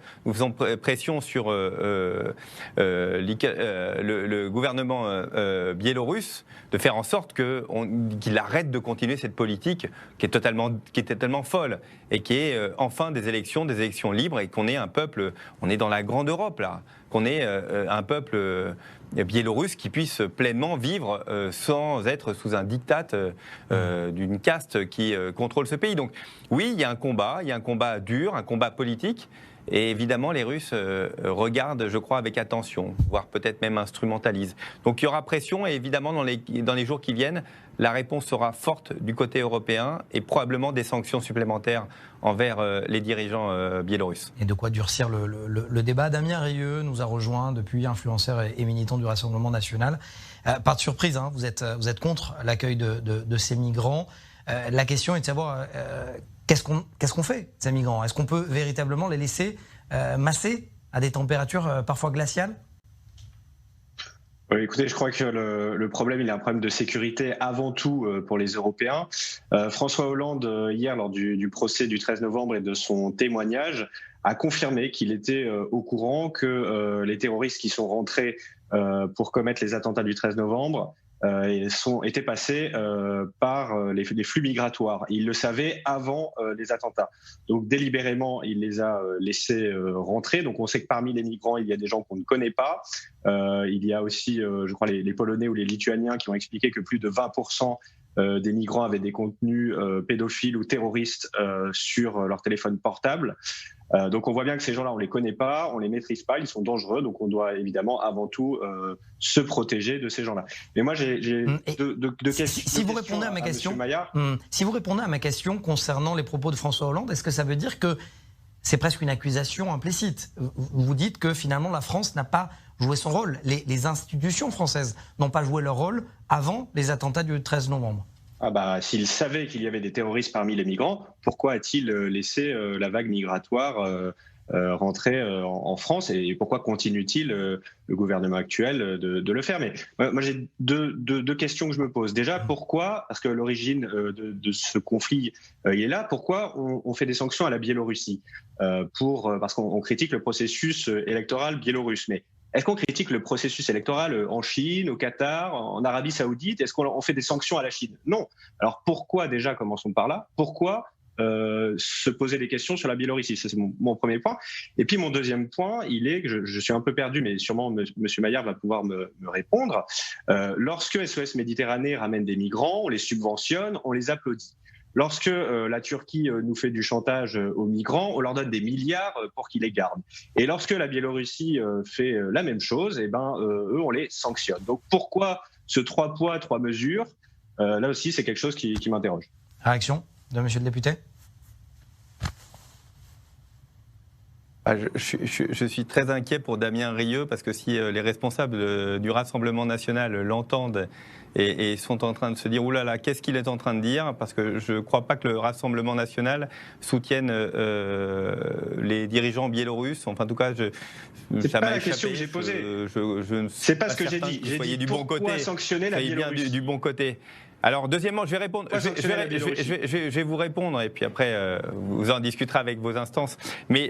pression sur le gouvernement biélorusse de faire en sorte qu'il arrête de continuer cette politique qui est tellement folle et qui est enfin des élections libres, et qu'on est un peuple, on est dans la grande Europe là, qu'on est un peuple biélorusse qui puisse pleinement vivre sans être sous un diktat d'une caste qui contrôle ce pays. Donc oui, il y a un combat dur, un combat politique. Et évidemment, les Russes regardent, je crois, avec attention, voire peut-être même instrumentalisent. Donc il y aura pression, et évidemment, dans les jours qui viennent, la réponse sera forte du côté européen et probablement des sanctions supplémentaires envers les dirigeants biélorusses. Et de quoi durcir le débat. Damien Rieu nous a rejoint depuis, influenceur et militant du Rassemblement national. Pas de surprise, hein, vous êtes contre l'accueil de ces migrants. La question est de savoir qu'est-ce qu'on fait de ces migrants ? Est-ce qu'on peut véritablement les laisser masser à des températures parfois glaciales ? Oui, écoutez, je crois que le problème, il est un problème de sécurité avant tout pour les Européens. François Hollande, hier, lors du procès du 13 novembre et de son témoignage, a confirmé qu'il était au courant que les terroristes qui sont rentrés pour commettre les attentats du 13 novembre étaient passés par les flux migratoires. Il le savait avant les attentats. Donc délibérément, il les a laissés rentrer. Donc on sait que parmi les migrants, il y a des gens qu'on ne connaît pas. Il y a aussi, je crois, les Polonais ou les Lituaniens qui ont expliqué que plus de 20% des migrants avaient des contenus pédophiles ou terroristes sur leur téléphone portable. Donc on voit bien que ces gens-là, on les connaît pas, on les maîtrise pas, ils sont dangereux, donc on doit évidemment avant tout se protéger de ces gens-là. Mais moi j'ai deux questions. Si vous répondez à ma question, si vous répondez à ma question concernant les propos de François Hollande, est-ce que ça veut dire que c'est presque une accusation implicite ? Vous dites que finalement la France n'a pas joué son rôle, les institutions françaises n'ont pas joué leur rôle avant les attentats du 13 novembre. Ah bah, s'il savait qu'il y avait des terroristes parmi les migrants, pourquoi a-t-il laissé la vague migratoire rentrer en France, et pourquoi continue-t-il, le gouvernement actuel, de le faire? Mais moi j'ai deux questions que je me pose. Déjà, pourquoi, parce que l'origine de ce conflit il est là, pourquoi on fait des sanctions à la Biélorussie parce qu'on critique le processus électoral biélorusse. Mais est-ce qu'on critique le processus électoral en Chine, au Qatar, en Arabie Saoudite? Est-ce qu'on fait des sanctions à la Chine? Non. Alors pourquoi, déjà, commençons par là, pourquoi se poser des questions sur la Biélorussie? Ça, c'est mon premier point. Et puis mon deuxième point, il est que je suis un peu perdu, mais sûrement M. Maillard va pouvoir me répondre. Lorsque SOS Méditerranée ramène des migrants, on les subventionne, on les applaudit. Lorsque la Turquie nous fait du chantage aux migrants, on leur donne des milliards pour qu'ils les gardent. Et lorsque la Biélorussie fait la même chose, eh ben, eux, on les sanctionne. Donc pourquoi ce 3 poids, 3 mesures, là aussi, c'est quelque chose qui m'interroge. Réaction de monsieur le député ? Je suis très inquiet pour Damien Rieu parce que si les responsables du Rassemblement national l'entendent et sont en train de se dire « oulala, qu'est-ce qu'il est en train de dire ?» Parce que je ne crois pas que le Rassemblement national soutienne les dirigeants biélorusses. Enfin, en tout cas, c'est ça pas m'a la échappé. question que j'ai posée. C'est pas ce que j'ai dit. J'ai dit pourquoi sanctionner la Biélorussie. Bien du bon côté. Alors, deuxièmement, je vais répondre. Je vais vous répondre et puis après, vous en discuterez avec vos instances. Mais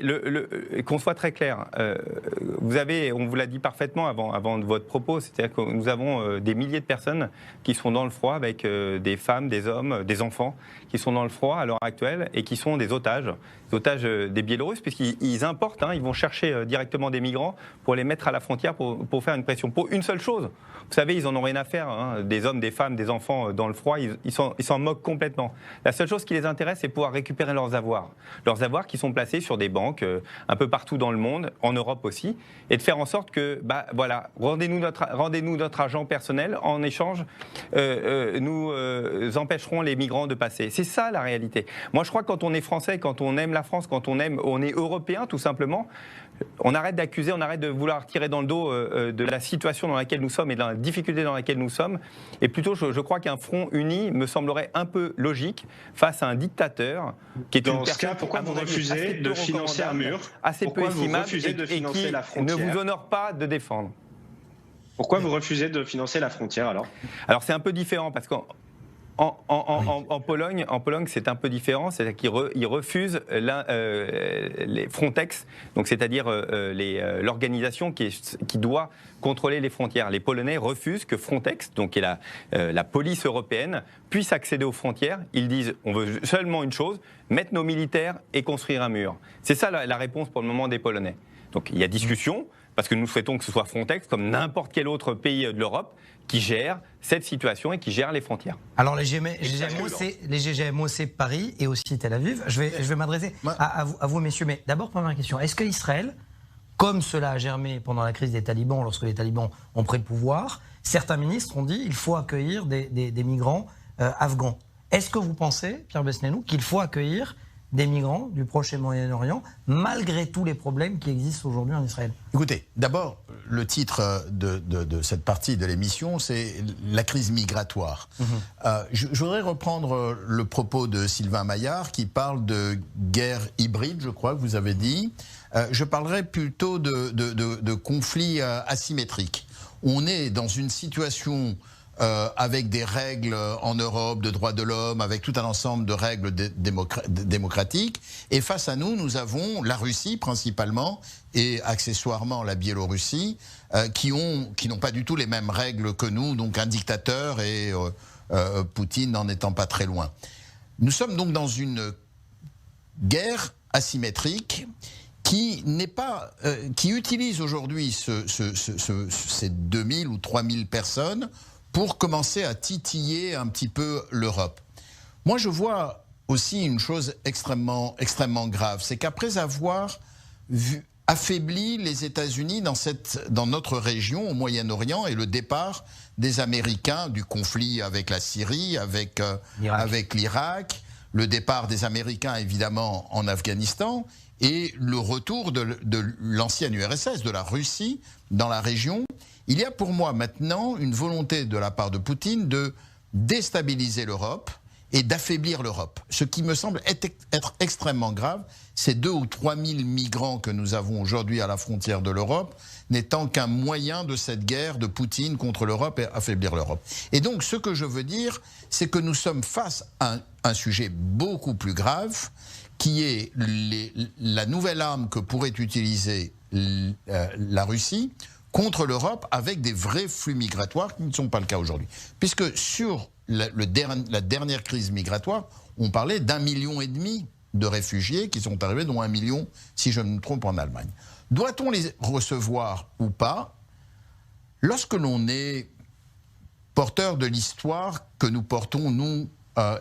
qu'on soit très clair, on vous l'a dit parfaitement avant votre propos, c'est-à-dire que nous avons des milliers de personnes qui sont dans le froid avec des femmes, des hommes, des enfants qui sont dans le froid à l'heure actuelle et qui sont des otages des Biélorusses, puisqu'ils importent, ils vont chercher directement des migrants pour les mettre à la frontière pour faire une pression. Pour une seule chose, vous savez, ils en ont rien à faire, des hommes, des femmes, des enfants dans le froid, ils s'en moquent complètement. La seule chose qui les intéresse, c'est pouvoir récupérer leurs avoirs qui sont placés sur des banques un peu partout dans le monde, en Europe aussi, et de faire en sorte que, voilà, rendez-nous notre argent personnel, en échange, nous empêcherons les migrants de passer. C'est ça la réalité. Moi, je crois que quand on est français, quand on aime la France, quand on est européen, tout simplement, on arrête d'accuser, on arrête de vouloir tirer dans le dos de la situation dans laquelle nous sommes et de la difficulté dans laquelle nous sommes. Et plutôt, je crois qu'un front uni me semblerait un peu logique face à un dictateur qui est dans ce cas, pourquoi vous refusez de financer un mur? Assez peu estimable et qui ne vous honore pas de défendre. Pourquoi vous refusez de financer la frontière alors? Alors c'est un peu différent parce qu'en Pologne, c'est un peu différent, c'est-à-dire qu'ils refusent les Frontex, donc c'est-à-dire l'organisation qui doit contrôler les frontières. Les Polonais refusent que Frontex, donc qui est la police européenne, puisse accéder aux frontières. Ils disent on veut seulement une chose, mettre nos militaires et construire un mur. C'est ça la réponse pour le moment des Polonais. Donc il y a discussion, parce que nous souhaitons que ce soit Frontex, comme n'importe quel autre pays de l'Europe, qui gère cette situation et qui gère les frontières. Alors les GGMO, c'est Paris et aussi Tel Aviv. Je vais m'adresser à vous, messieurs. Mais d'abord, première question. Est-ce qu'Israël, comme cela a germé pendant la crise des talibans, lorsque les talibans ont pris le pouvoir, certains ministres ont dit qu'il faut accueillir des migrants afghans. Est-ce que vous pensez, Pierre Besnénou, qu'il faut accueillir des migrants du Proche et Moyen-Orient, malgré tous les problèmes qui existent aujourd'hui en Israël? Écoutez, d'abord, le titre de cette partie de l'émission, c'est la crise migratoire. Je voudrais reprendre le propos de Sylvain Maillard, qui parle de guerre hybride, je crois que vous avez dit. Je parlerai plutôt de conflit asymétrique. On est dans une situation avec des règles en Europe de droits de l'homme, avec tout un ensemble de règles démocratiques. Et face à nous, nous avons la Russie principalement et accessoirement la Biélorussie, qui n'ont pas du tout les mêmes règles que nous, donc un dictateur et Poutine n'en étant pas très loin. Nous sommes donc dans une guerre asymétrique qui utilise aujourd'hui ces 2000 ou 3000 personnes pour commencer à titiller un petit peu l'Europe. Moi, je vois aussi une chose extrêmement grave, c'est qu'après avoir affaibli les États-Unis dans notre région, au Moyen-Orient, et le départ des Américains du conflit avec la Syrie, avec l'Irak, le départ des Américains, évidemment, en Afghanistan, et le retour de l'ancienne URSS, de la Russie, dans la région. Il y a pour moi maintenant une volonté de la part de Poutine de déstabiliser l'Europe et d'affaiblir l'Europe. Ce qui me semble être extrêmement grave, ces 2 ou 3 000 migrants que nous avons aujourd'hui à la frontière de l'Europe n'étant qu'un moyen de cette guerre de Poutine contre l'Europe et affaiblir l'Europe. Et donc ce que je veux dire, c'est que nous sommes face à un sujet beaucoup plus grave, qui est la nouvelle arme que pourrait utiliser la Russie contre l'Europe avec des vrais flux migratoires qui ne sont pas le cas aujourd'hui. Puisque sur la dernière crise migratoire, on parlait d'1,5 million de réfugiés qui sont arrivés, dont 1 million, si je ne me trompe, en Allemagne. Doit-on les recevoir ou pas? Lorsque l'on est porteur de l'histoire que nous portons, nous,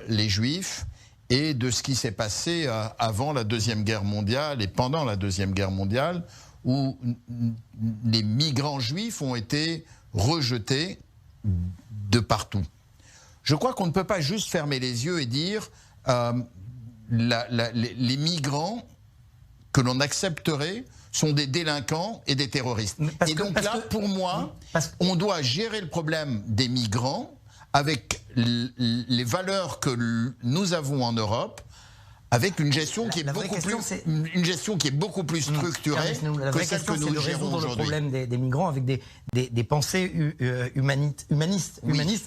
les Juifs, et de ce qui s'est passé avant la Deuxième Guerre mondiale et pendant la Deuxième Guerre mondiale, où les migrants juifs ont été rejetés de partout. Je crois qu'on ne peut pas juste fermer les yeux et dire les migrants que l'on accepterait sont des délinquants et des terroristes. Pour moi, on doit gérer le problème des migrants avec les valeurs que nous avons en Europe, avec une gestion qui est beaucoup plus structurée que celle que nous gérons aujourd'hui. Le problème des migrants avec des pensées humanistes.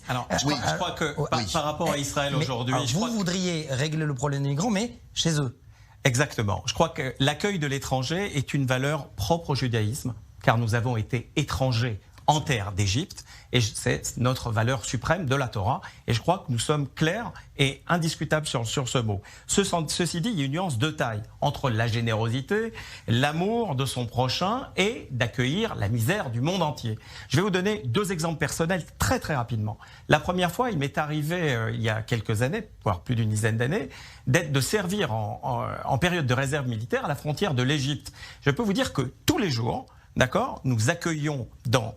Alors, je crois que par rapport à Israël aujourd'hui, vous voudriez régler le problème des migrants, mais chez eux. Exactement. Je crois que l'accueil de l'étranger est une valeur propre au judaïsme, car nous avons été étrangers en terre d'Égypte, et c'est notre valeur suprême de la Torah, et je crois que nous sommes clairs et indiscutables sur ce mot. Ceci dit, il y a une nuance de taille entre la générosité, l'amour de son prochain et d'accueillir la misère du monde entier. Je vais vous donner 2 exemples personnels très très rapidement. La première fois, il m'est arrivé il y a quelques années, voire plus d'une dizaine d'années, de servir en période de réserve militaire à la frontière de l'Égypte. Je peux vous dire que tous les jours, d'accord, nous accueillons dans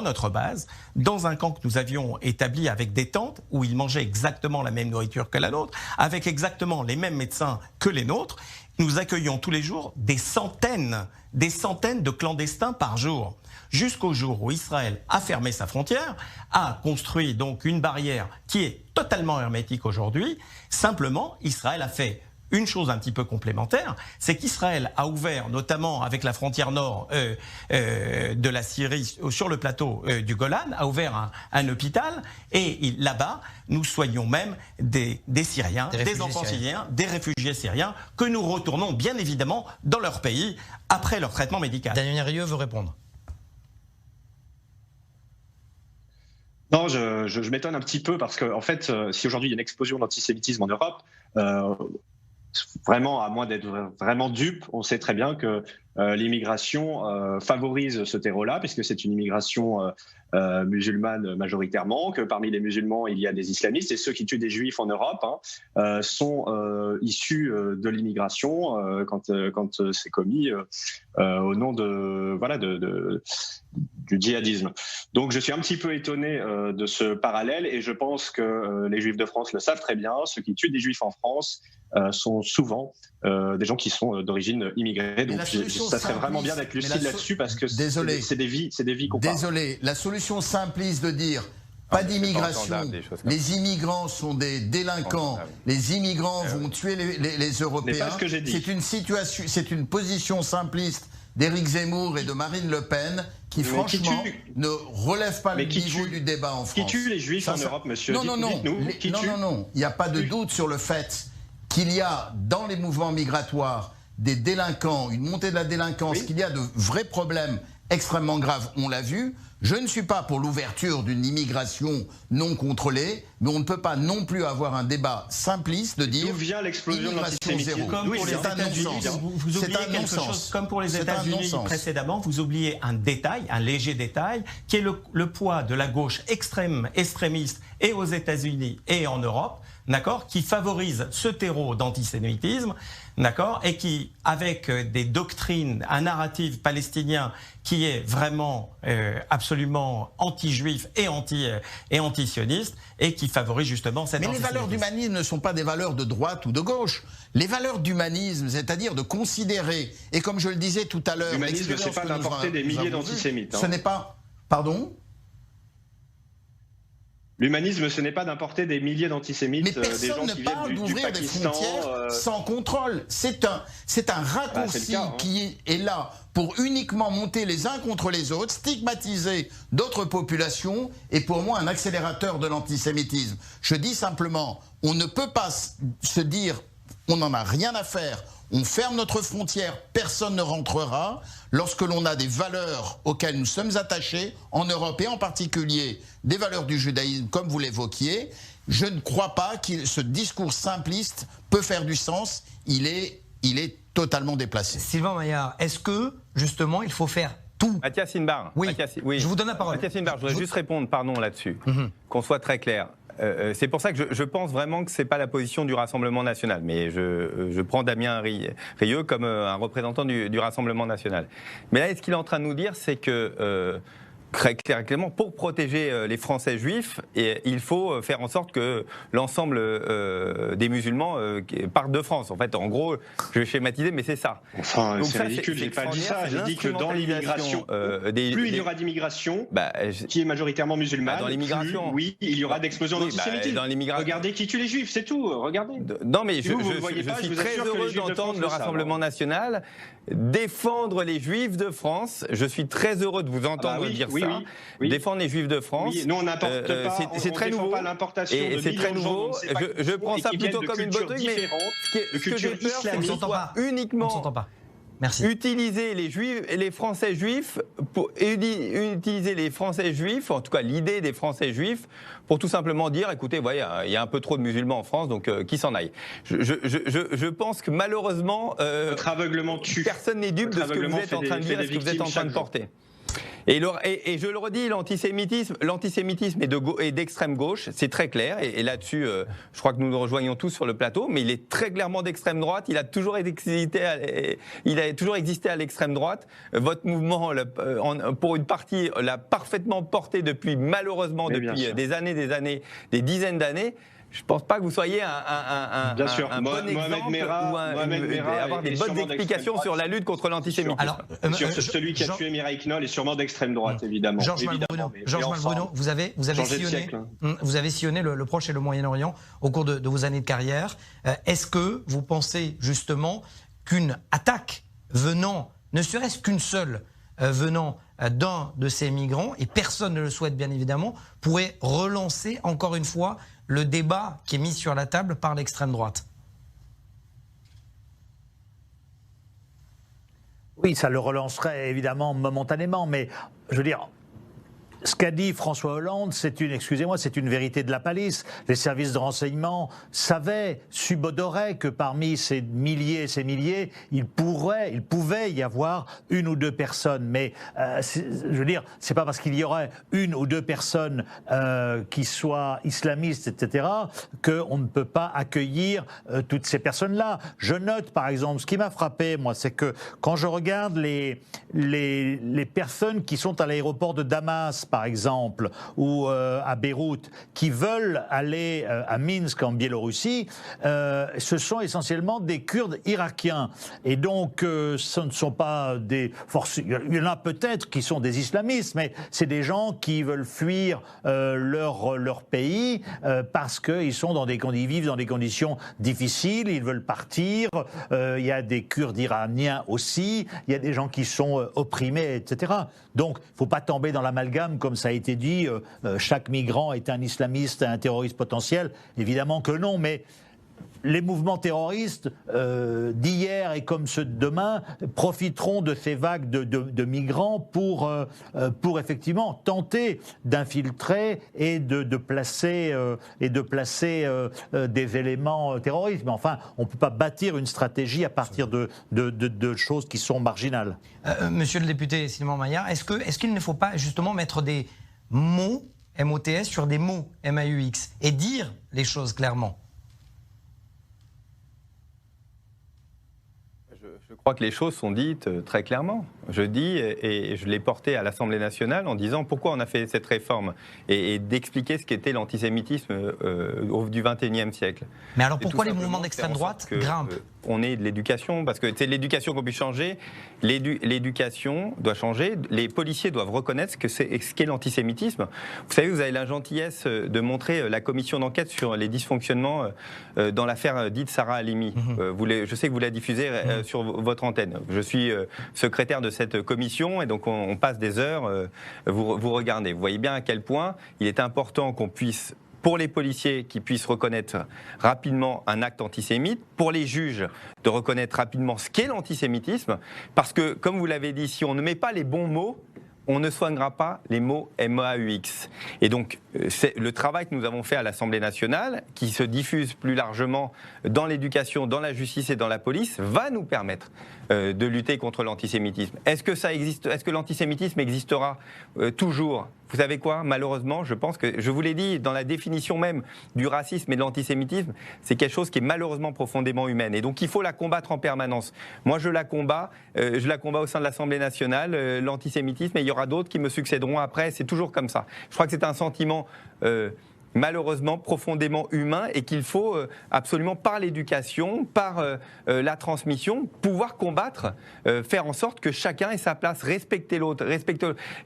notre base, dans un camp que nous avions établi avec des tentes où ils mangeaient exactement la même nourriture que la nôtre, avec exactement les mêmes médecins que les nôtres. Nous accueillons tous les jours des centaines de clandestins par jour. Jusqu'au jour où Israël a fermé sa frontière, a construit donc une barrière qui est totalement hermétique aujourd'hui. Simplement, Israël a fait une chose un petit peu complémentaire, c'est qu'Israël a ouvert, notamment avec la frontière nord de la Syrie, sur le plateau du Golan, a ouvert un hôpital, et là-bas, nous soignons même des Syriens, des enfants syriens, des réfugiés syriens, que nous retournons bien évidemment dans leur pays après leur traitement médical. Daniel Rieu veut répondre. Non, je m'étonne un petit peu parce que, en fait, si aujourd'hui il y a une explosion d'antisémitisme en Europe, vraiment, à moins d'être vraiment dupe, on sait très bien que l'immigration favorise ce terreau-là, puisque c'est une immigration musulmane majoritairement, que parmi les musulmans, il y a des islamistes, et ceux qui tuent des juifs en Europe sont issus de l'immigration quand c'est commis au nom du djihadisme. Donc je suis un petit peu étonné de ce parallèle, et je pense que les Juifs de France le savent très bien. Ceux qui tuent des Juifs en France sont souvent des gens qui sont d'origine immigrée. Donc ça serait vraiment bien d'être lucide là-dessus, parce que c'est des vies qu'on parle. Désolé, la solution simpliste de dire pas d'immigration, les immigrants sont des délinquants, les immigrants vont tuer les Européens, c'est une position simpliste d'Éric Zemmour et de Marine Le Pen qui franchement ne relève pas le niveau du débat en France. Qui tue les Juifs en Europe, monsieur? Non, il n'y a pas de doute sur le fait qu'il y a dans les mouvements migratoires des délinquants, une montée de la délinquance, qu'il y a de vrais problèmes extrêmement graves, on l'a vu. Je ne suis pas pour l'ouverture d'une immigration non contrôlée, mais on ne peut pas non plus avoir un débat simpliste de dire d'où vient l'explosion de l'antisémitisme. Comme pour les États-Unis, vous oubliez quelque chose. Comme pour les États-Unis précédemment, vous oubliez un détail, un léger détail, qui est le poids de la gauche extrémiste et aux États-Unis et en Europe, d'accord, qui favorise ce terreau d'antisémitisme, d'accord, et qui, avec des doctrines, un narratif palestinien qui est vraiment absolument anti-juif et anti-sioniste, et qui favorise justement cette antisémitisme. Mais les valeurs d'humanisme ne sont pas des valeurs de droite ou de gauche. Les valeurs d'humanisme, c'est-à-dire de considérer, et comme je le disais tout à l'heure... L'humanisme, ce n'est pas d'importer des milliers d'antisémites. Ce n'est pas... Pardon ? L'humanisme, ce n'est pas d'importer des milliers d'antisémites, des gens qui viennent du Pakistan, des frontières sans contrôle. C'est un raccourci qui est là pour uniquement monter les uns contre les autres, stigmatiser d'autres populations, et pour moi un accélérateur de l'antisémitisme. Je dis simplement, on ne peut pas se dire on n'en a rien à faire, on ferme notre frontière, personne ne rentrera, lorsque l'on a des valeurs auxquelles nous sommes attachés, en Europe et en particulier des valeurs du judaïsme, comme vous l'évoquiez. Je ne crois pas que ce discours simpliste peut faire du sens, il est totalement déplacé. Sylvain Maillard, est-ce que, justement, il faut faire tout? Mathias Inbar, oui, je vous donne la parole. Mathias Inbar, je voudrais juste répondre, pardon, là-dessus, qu'on soit très clair. C'est pour ça que je pense vraiment que ce n'est pas la position du Rassemblement national, mais je prends Damien Rieu comme un représentant du Rassemblement national. Mais là, ce qu'il est en train de nous dire, c'est que clairement, pour protéger les Français juifs, il faut faire en sorte que l'ensemble des musulmans partent de France. En fait, en gros, je vais schématiser, mais c'est ça. Enfin, c'est ridicule, j'ai pas dit ça. J'ai dit que dans l'immigration, plus il y aura d'immigration, qui est majoritairement musulmane, dans l'immigration, oui, il y aura d'explosion d'antisémitisme. Regardez qui tue les juifs, c'est tout. Regardez. Non, mais je suis très heureux d'entendre le Rassemblement national défendre les juifs de France. Je suis très heureux de vous entendre dire ça. Oui. Défendre les juifs de France. Oui. Nous, on n'importe pas. C'est très nouveau. Pas l'importation de c'est très nouveau. Je prends ça plutôt comme une bonne truc, mais ce que j'ai peur, c'est qu'on soit uniquement. On s'entend pas. Merci. Utiliser les juifs et les Français juifs utiliser les Français juifs, en tout cas l'idée des Français juifs, pour tout simplement dire, écoutez, voyez, il y a un peu trop de musulmans en France, donc qui s'en aille. Je pense que malheureusement, votre aveuglement tue. Personne n'est dupe de ce que vous êtes en train de dire et ce que vous êtes en train de porter. Et je le redis, l'antisémitisme est d'extrême gauche, c'est très clair, et là-dessus, je crois que nous nous rejoignons tous sur le plateau, mais il est très clairement d'extrême droite, il a toujours existé à l'extrême droite. Votre mouvement, pour une partie, l'a parfaitement porté depuis des années, des dizaines d'années. Je ne pense pas que vous soyez un bon exemple avoir des bonnes explications sur la lutte contre l'antisémitisme. Alors, celui qui a tué Mireille Knoll est sûrement d'extrême droite, évidemment. Georges Malbruno, vous avez sillonné le Proche et le Moyen-Orient au cours de vos années de carrière. Est-ce que vous pensez justement qu'une attaque venant, ne serait-ce qu'une seule, venant d'un de ces migrants, et personne ne le souhaite bien évidemment, pourrait relancer encore une fois le débat qui est mis sur la table par l'extrême droite? Oui, ça le relancerait évidemment momentanément, mais je veux dire, ce qu'a dit François Hollande, c'est une vérité de la palisse. Les services de renseignement subodoraient que parmi ces milliers et ces milliers, il pouvait y avoir une ou deux personnes. Mais je veux dire, c'est pas parce qu'il y aurait une ou deux personnes qui soient islamistes, etc., qu'on ne peut pas accueillir toutes ces personnes-là. Je note, par exemple, ce qui m'a frappé, moi, c'est que quand je regarde les personnes qui sont à l'aéroport de Damas, par exemple, ou à Beyrouth, qui veulent aller à Minsk, en Biélorussie, ce sont essentiellement des Kurdes irakiens. Et donc, ce ne sont pas des forces... Il y en a peut-être qui sont des islamistes, mais c'est des gens qui veulent fuir leur pays parce qu'ils vivent dans des conditions difficiles, ils veulent partir. Il y a des Kurdes iraniens aussi, il y a des gens qui sont opprimés, etc. Donc, il ne faut pas tomber dans l'amalgame, comme ça a été dit, chaque migrant est un islamiste, un terroriste potentiel. Évidemment que non, mais les mouvements terroristes d'hier et comme ceux de demain profiteront de ces vagues de migrants pour effectivement tenter d'infiltrer et de placer des éléments terroristes. Mais enfin, on ne peut pas bâtir une stratégie à partir de choses qui sont marginales. Monsieur le député Simon Maillard, est-ce qu'il ne faut pas justement mettre des mots MOTS sur des mots MAUX et dire les choses clairement? Je crois que les choses sont dites très clairement. Je dis, et je l'ai porté à l'Assemblée nationale en disant pourquoi on a fait cette réforme et d'expliquer ce qu'était l'antisémitisme du XXIe siècle. Mais alors pourquoi les mouvements d'extrême droite grimpent? On est de l'éducation, parce que c'est l'éducation qu'on puisse changer. L'éducation doit changer. Les policiers doivent reconnaître ce qu'est l'antisémitisme. Vous savez, vous avez la gentillesse de montrer la commission d'enquête sur les dysfonctionnements dans l'affaire dite Sarah Halimi. Je sais que vous la diffusez sur votre antenne. Je suis secrétaire de cette commission et donc on passe des heures. Vous regardez. Vous voyez bien à quel point il est important qu'on puisse, pour les policiers, qui puissent reconnaître rapidement un acte antisémite, pour les juges, de reconnaître rapidement ce qu'est l'antisémitisme, parce que, comme vous l'avez dit, si on ne met pas les bons mots, on ne soignera pas les mots MAUX. Et donc, c'est le travail que nous avons fait à l'Assemblée nationale, qui se diffuse plus largement dans l'éducation, dans la justice et dans la police, va nous permettre de lutter contre l'antisémitisme. Est-ce que l'antisémitisme existera toujours ? vous savez quoi, malheureusement, je pense que, je vous l'ai dit, dans la définition même du racisme et de l'antisémitisme, c'est quelque chose qui est malheureusement profondément humaine. Et donc il faut la combattre en permanence. Moi, je la combats au sein de l'Assemblée nationale, l'antisémitisme, et il y aura d'autres qui me succéderont après. C'est toujours comme ça. Je crois que c'est un sentiment malheureusement profondément humain et qu'il faut absolument, par l'éducation, par la transmission, pouvoir combattre, faire en sorte que chacun ait sa place, respecter l'autre.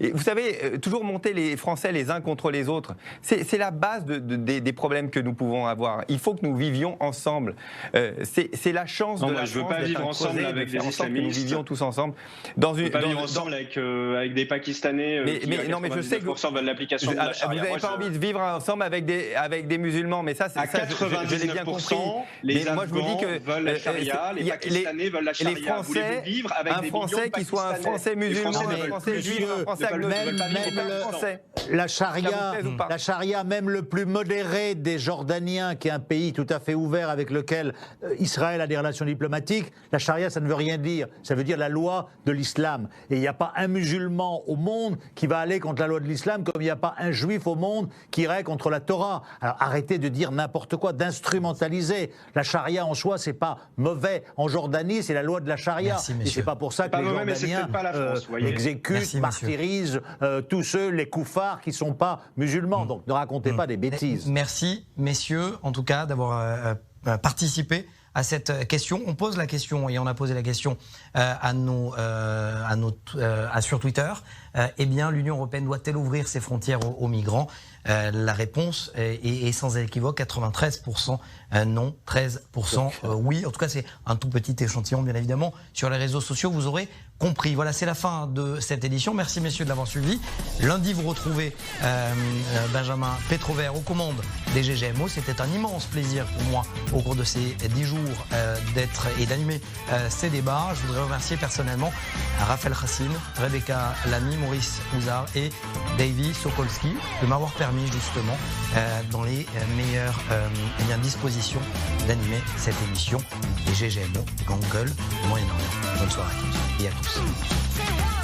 Et vous savez, toujours monter les Français les uns contre les autres, c'est la base des problèmes que nous pouvons avoir. Il faut que nous vivions ensemble. C'est la chance de la France. Je ne veux pas vivre ensemble avec des islamistes. Nous vivions tous ensemble. Je ne veux pas vivre ensemble avec des Pakistanais qui, non, mais je sais que veulent l'application de la charia. Vous n'avez pas envie de vivre ensemble avec des musulmans, mais ça, c'est à 99%, je l'ai bien compris. Les Afghans veulent la charia, les Pakistanais veulent la charia. Les Français, vivre avec un Français qui soit un Français musulman, un Français juif, un Français agnostique, la charia, même le plus modéré des Jordaniens, qui est un pays tout à fait ouvert avec lequel Israël a des relations diplomatiques, la charia, ça ne veut rien dire. Ça veut dire la loi de l'islam. Et il n'y a pas un musulman au monde qui va aller contre la loi de l'islam, comme il n'y a pas un juif au monde qui irait contre la Torah. Alors arrêtez de dire n'importe quoi, d'instrumentaliser. La charia en soi, c'est pas mauvais. En Jordanie, c'est la loi de la charia. Merci, et c'est pas pour ça que les Jordaniens exécutent, martyrisent tous ceux, les koufars, qui sont pas musulmans. Donc ne racontez pas des bêtises. Merci, messieurs, en tout cas, d'avoir participé à cette question. On pose la question, et on a posé la question sur Twitter. Eh bien, l'Union européenne doit-elle ouvrir ses frontières aux migrants ? La réponse est sans équivoque, 93% non, 13% oui. En tout cas, c'est un tout petit échantillon, bien évidemment. Sur les réseaux sociaux, vous aurez compris. Voilà, c'est la fin de cette édition. Merci, messieurs, de l'avoir suivi. Lundi, vous retrouvez Benjamin Pétrovert aux commandes des GGMO. C'était un immense plaisir pour moi, au cours de ces 10 jours, d'être et d'animer ces débats. Je voudrais remercier personnellement Raphaël Hassine, Rebecca Lamy, Maurice Houzard et Davy Sokolski de m'avoir permis justement dans les meilleures dispositions d'animer cette émission des GGMO, Gangue, Moyen-Orient. Bonne soirée à tous et à tous.